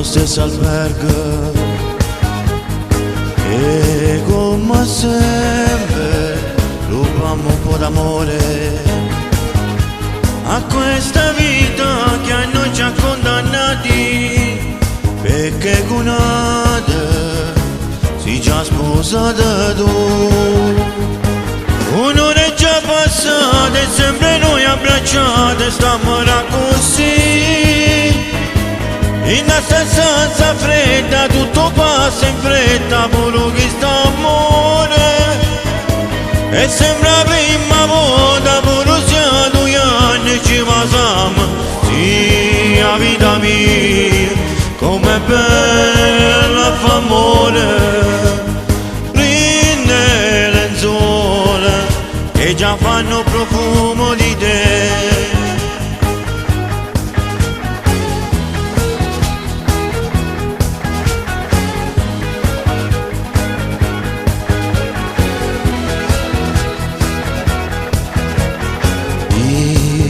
allo stesso albergo e come sempre rubiamo un po' d'amore a questa vita che a noi ci ha condannati, perché con Ade si già sposata tu. Un'ora è già passata e sempre noi abbracciate stiamo così. In questa stanza fredda tutto passa in fretta, pure chi sta amore. E sembra la prima volta, pure sia 2 anni ci pasiamo. Sì, la vita mia, com'è bella fa amore. Rinde lenzuola che già fanno profumo di te.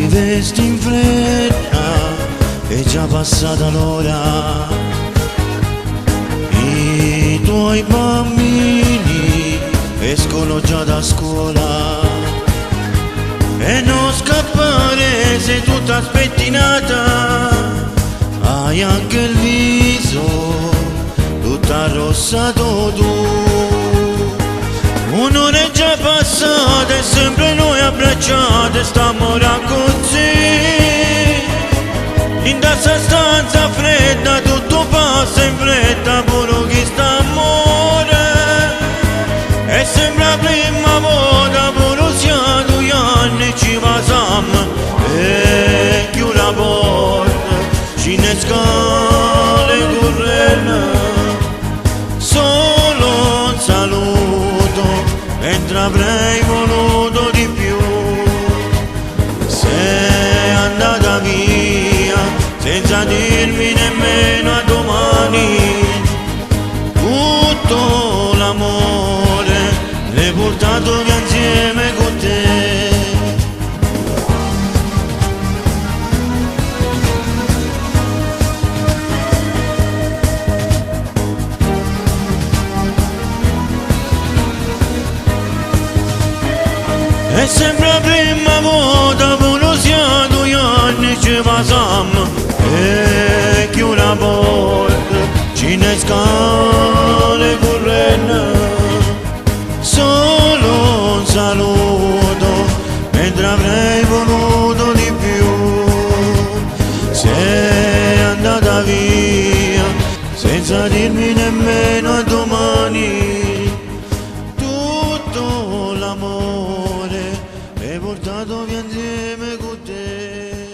Vesti in fretta, è già passata l'ora. I tuoi bambini escono già da scuola. E non scappare, sei tutta spettinata. Hai anche il viso tutta arrossato tu. Un'ora è già passata e sempre noi abbracciate stiamo così. In questa stanza fredda tutto passa in fretta, pure chi sta amore. E sembra la prima volta, pure sia 2 anni ci pasiamo. E chiude la porta, ci innesca le correne. Solo un saluto, mentre avrei voluto di più. Sei andata via senza dirmi nemmeno a domani. Tutto l'amore l'hai portato via insieme con te. E sembra la prima volta, pure sia 2 anni ci pasiamo. E chiude la porta, ci innesca le correne. Solo un saluto, mentre avrei voluto di più. Sei andata via, senza dirmi nemmeno a domani. Tutto l'amore l'hai portato via insieme con te.